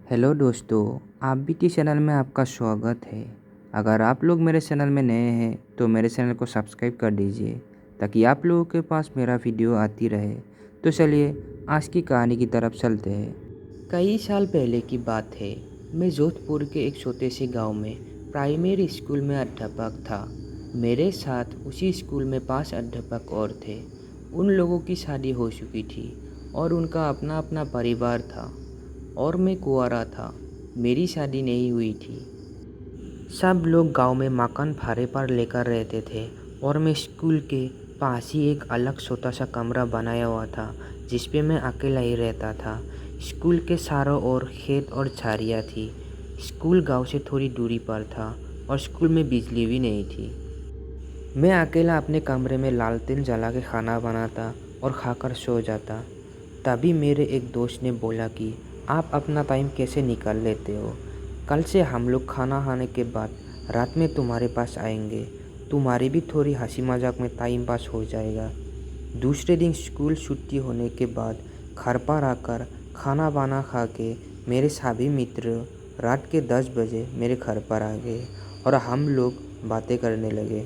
Hello दोस्तों, आप BT channel में आपका स्वागत है। अगर आप लोग मेरे चैनल में नए हैं तो मेरे चैनल को सब्सक्राइब कर दीजिए ताकि आप लोगों के पास मेरा वीडियो आती रहे। तो चलिए आज की कहानी की तरफ चलते हैं। कई साल पहले की बात है। मैं जोधपुर के एक छोटे से गांव में प्राइमरी स्कूल में अध्यापक था। मेरे साथ उसी स्कूल में 5 अध्यापक और थे। उन लोगों की शादी हो चुकी थी और उनका अपना अपना परिवार था और मैं कुंवारा था। मेरी शादी नहीं हुई थी। सब लोग गांव में मकान भाड़े पर लेकर रहते थे और मैं स्कूल के पास ही एक अलग छोटा सा कमरा बनाया हुआ था जिस पे मैं अकेला ही रहता था। स्कूल के चारों ओर खेत और झाड़ियाँ थी। स्कूल गांव से थोड़ी दूरी पर था और स्कूल में बिजली भी नहीं थी। मैं अकेला अपने कमरे में लालटेन जला के खाना बनाता और खाकर सो जाता। तभी मेरे एक दोस्त ने बोला कि आप अपना टाइम कैसे निकाल लेते हो। कल से हम लोग खाना खाने के बाद रात में तुम्हारे पास आएंगे। तुम्हारी भी थोड़ी हंसी मजाक में टाइम पास हो जाएगा। दूसरे दिन स्कूल छुट्टी होने के बाद घर पर आकर खाना वाना खा के मेरे सभी मित्र रात के 10 बजे मेरे घर पर आ गए और हम लोग बातें करने लगे।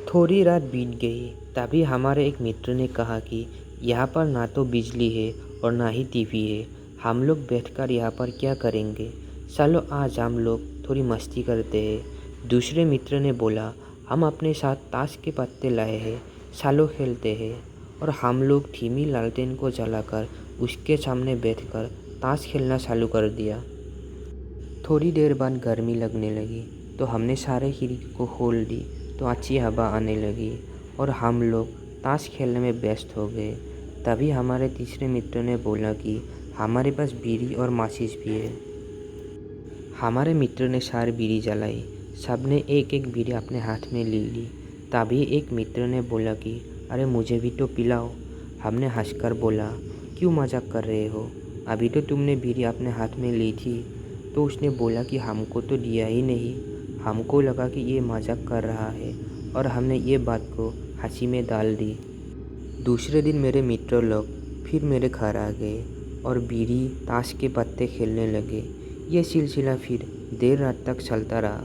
थोड़ी रात बीत गई। तभी हमारे एक मित्र ने कहा कि यहाँ पर ना तो बिजली है और ना ही टीवी है। हम लोग बैठकर यहाँ पर क्या करेंगे। चलो आज हम लोग थोड़ी मस्ती करते हैं। दूसरे मित्र ने बोला हम अपने साथ ताश के पत्ते लाए हैं, चलो खेलते हैं। और हम लोग धीमी लालटेन को जलाकर उसके सामने बैठकर ताश खेलना चालू कर दिया। थोड़ी देर बाद गर्मी लगने लगी तो हमने सारे खिड़की को खोल दी तो अच्छी हवा आने लगी और हम लोग ताश खेलने में व्यस्त हो गए। तभी हमारे तीसरे मित्र ने बोला कि हमारे पास बीड़ी और माचिस भी है। हमारे मित्र ने सारी बीड़ी जलाई। सबने एक एक बीड़ी अपने हाथ में ले ली। तभी एक मित्र ने बोला कि अरे मुझे भी तो पिलाओ। हमने हंसकर बोला क्यों मजाक कर रहे हो, अभी तो तुमने बीड़ी अपने हाथ में ली थी। तो उसने बोला कि हमको तो दिया ही नहीं। हमको लगा कि ये मजाक कर रहा है और हमने ये बात को हंसी में डाल दी। दूसरे दिन मेरे मित्र लोग फिर मेरे घर आ गए और बीड़ी ताश के पत्ते खेलने लगे। ये सिलसिला फिर देर रात तक चलता रहा।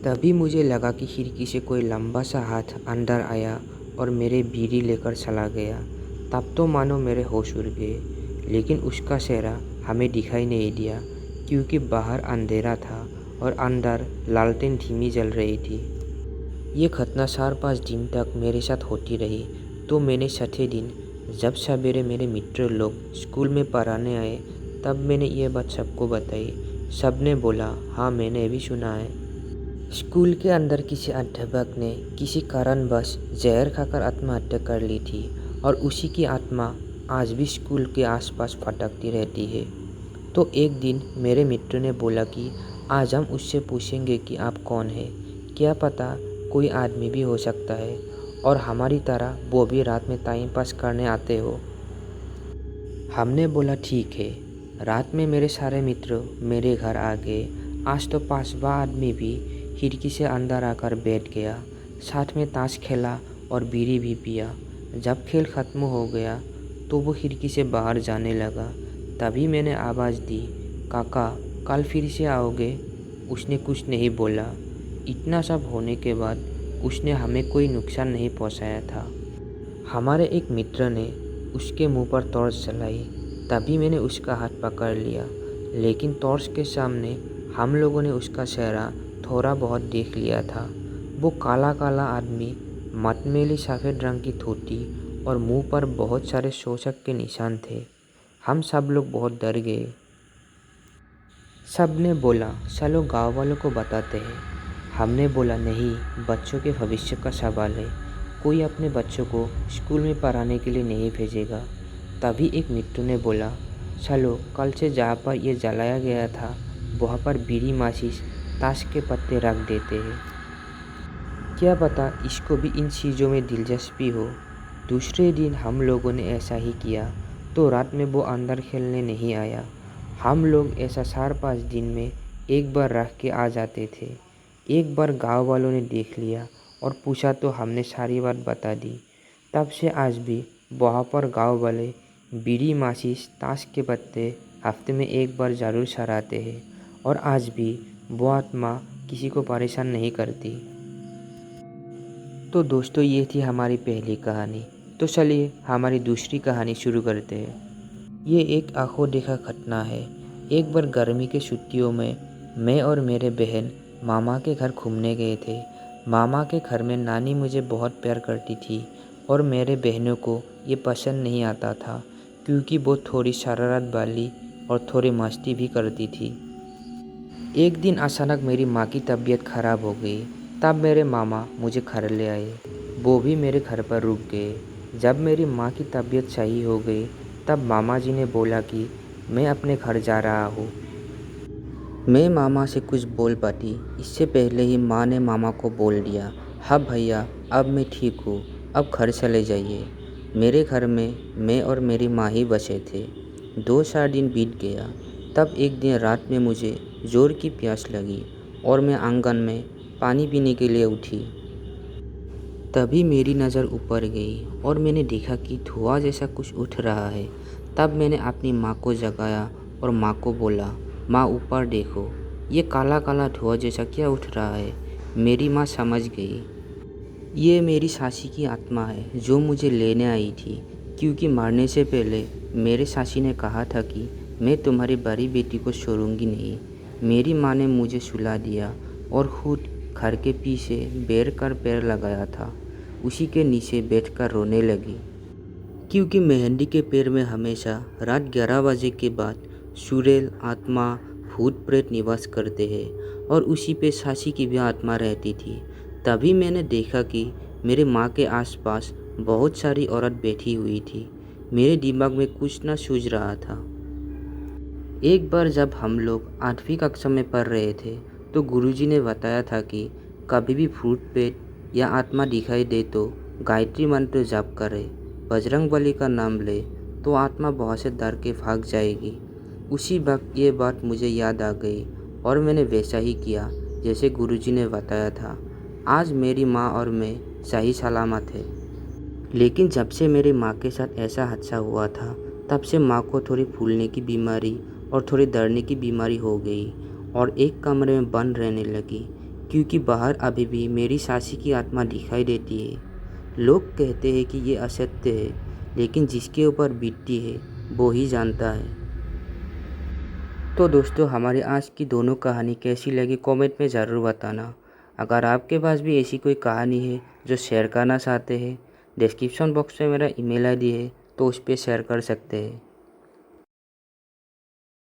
तभी मुझे लगा कि खिड़की से कोई लंबा सा हाथ अंदर आया और मेरे बीड़ी लेकर चला गया। तब तो मानो मेरे होश उड़ गए, लेकिन उसका चेहरा हमें दिखाई नहीं दिया क्योंकि बाहर अंधेरा था और अंदर लालटेन धीमी जल रही थी। ये घटना 4-5 दिन तक मेरे साथ होती रही। तो मैंने छठे दिन जब सवेरे मेरे मित्र लोग स्कूल में पढ़ाने आए तब मैंने ये बात सबको बताई। सबने बोला हाँ मैंने भी सुना है। स्कूल के अंदर किसी अध्यापक ने किसी कारणवश जहर खाकर आत्महत्या कर ली थी और उसी की आत्मा आज भी स्कूल के आसपास भटकती रहती है। तो एक दिन मेरे मित्र ने बोला कि आज हम उससे पूछेंगे कि आप कौन हैं। क्या पता कोई आदमी भी हो सकता है और हमारी तरह वो भी रात में टाइम पास करने आते हो। हमने बोला ठीक है। रात में मेरे सारे मित्र मेरे घर आ गए। आज तो 5वां आदमी भी खिड़की से अंदर आकर बैठ गया। साथ में ताश खेला और बीड़ी भी पिया। जब खेल ख़त्म हो गया तो वो खिड़की से बाहर जाने लगा। तभी मैंने आवाज़ दी काका कल फिर से आओगे। उसने कुछ नहीं बोला। इतना सब होने के बाद उसने हमें कोई नुकसान नहीं पहुंचाया था। हमारे एक मित्र ने उसके मुंह पर टॉर्च जलाई। तभी मैंने उसका हाथ पकड़ लिया, लेकिन टॉर्च के सामने हम लोगों ने उसका चेहरा थोड़ा बहुत देख लिया था। वो काला काला आदमी, मटमैली सफ़ेद रंग की धोती और मुंह पर बहुत सारे शोषक के निशान थे। हम सब लोग बहुत डर गए। सब ने बोला चलो गाँव वालों को बताते हैं। हमने बोला नहीं, बच्चों के भविष्य का सवाल है, कोई अपने बच्चों को स्कूल में पढ़ाने के लिए नहीं भेजेगा। तभी एक मित्र ने बोला चलो कल से जहाँ पर यह जलाया गया था वहाँ पर बीड़ी माचिस ताश के पत्ते रख देते हैं। क्या पता इसको भी इन चीज़ों में दिलचस्पी हो। दूसरे दिन हम लोगों ने ऐसा ही किया। तो रात में वो अंदर खेलने नहीं आया। हम लोग ऐसा 4-5 दिन में एक बार रख के आ जाते थे। एक बार गांव वालों ने देख लिया और पूछा तो हमने सारी बात बता दी। तब से आज भी वहाँ पर गांव वाले बीड़ी माचिस ताश के पत्ते हफ्ते में एक बार ज़रूर सराहते हैं और आज भी वो आत्मा किसी को परेशान नहीं करती। तो दोस्तों, ये थी हमारी पहली कहानी। तो चलिए हमारी दूसरी कहानी शुरू करते हैं। ये एक आंखों देखा घटना है। एक बार गर्मी की छुट्टियों में मैं और मेरे बहन मामा के घर घूमने गए थे। मामा के घर में नानी मुझे बहुत प्यार करती थी और मेरे बहनों को ये पसंद नहीं आता था क्योंकि वो थोड़ी शरारत वाली और थोड़ी मस्ती भी करती थी। एक दिन अचानक मेरी माँ की तबीयत खराब हो गई। तब मेरे मामा मुझे घर ले आए। वो भी मेरे घर पर रुक गए। जब मेरी माँ की तबीयत सही हो गई तब मामा जी ने बोला कि मैं अपने घर जा रहा हूँ। मैं मामा से कुछ बोल पाती इससे पहले ही माँ ने मामा को बोल दिया, हाँ भैया, अब मैं ठीक हूँ, अब घर चले जाइए। मेरे घर में मैं और मेरी माँ ही बचे थे। 2-4 दिन बीत गया। तब एक दिन रात में मुझे ज़ोर की प्यास लगी और मैं आंगन में पानी पीने के लिए उठी। तभी मेरी नज़र ऊपर गई और मैंने देखा कि धुआं जैसा कुछ उठ रहा है। तब मैंने अपनी माँ को जगाया और माँ को बोला, माँ ऊपर देखो, ये काला काला धुआं जैसा क्या उठ रहा है। मेरी माँ समझ गई, ये मेरी सासी की आत्मा है जो मुझे लेने आई थी, क्योंकि मरने से पहले मेरे सासी ने कहा था कि मैं तुम्हारी बड़ी बेटी को छोड़ूंगी नहीं। मेरी माँ ने मुझे सुला दिया और खुद घर के पीछे बैठ कर पैर लगाया था। उसी के नीचे बैठकर रोने लगी, क्योंकि मेहंदी के पैर में हमेशा रात 11 बजे के बाद चुड़ैल, आत्मा, भूत प्रेत निवास करते हैं और उसी पे सासी की भी आत्मा रहती थी। तभी मैंने देखा कि मेरे माँ के आसपास बहुत सारी औरत बैठी हुई थी। मेरे दिमाग में कुछ ना सूझ रहा था। एक बार जब हम लोग 8वीं कक्षा में पढ़ रहे थे तो गुरुजी ने बताया था कि कभी भी भूत प्रेत या आत्मा दिखाई दे तो गायत्री मंत्र जाप करे, बजरंगबली का नाम ले तो आत्मा बहुत से डर के भाग जाएगी। उसी वक्त ये बात मुझे याद आ गई और मैंने वैसा ही किया जैसे गुरुजी ने बताया था। आज मेरी माँ और मैं सही सलामत है। लेकिन जब से मेरी माँ के साथ ऐसा हादसा हुआ था तब से माँ को थोड़ी फूलने की बीमारी और थोड़ी डरने की बीमारी हो गई और एक कमरे में बंद रहने लगी, क्योंकि बाहर अभी भी मेरी सासी की आत्मा दिखाई देती है। लोग कहते हैं कि ये असत्य है, लेकिन जिसके ऊपर बीतती है वो ही जानता है। तो दोस्तों, हमारी आज की दोनों कहानी कैसी लगी कमेंट में ज़रूर बताना। अगर आपके पास भी ऐसी कोई कहानी है जो शेयर करना चाहते हैं, डिस्क्रिप्शन बॉक्स में मेरा ईमेल आईडी है तो उस पर शेयर कर सकते हैं।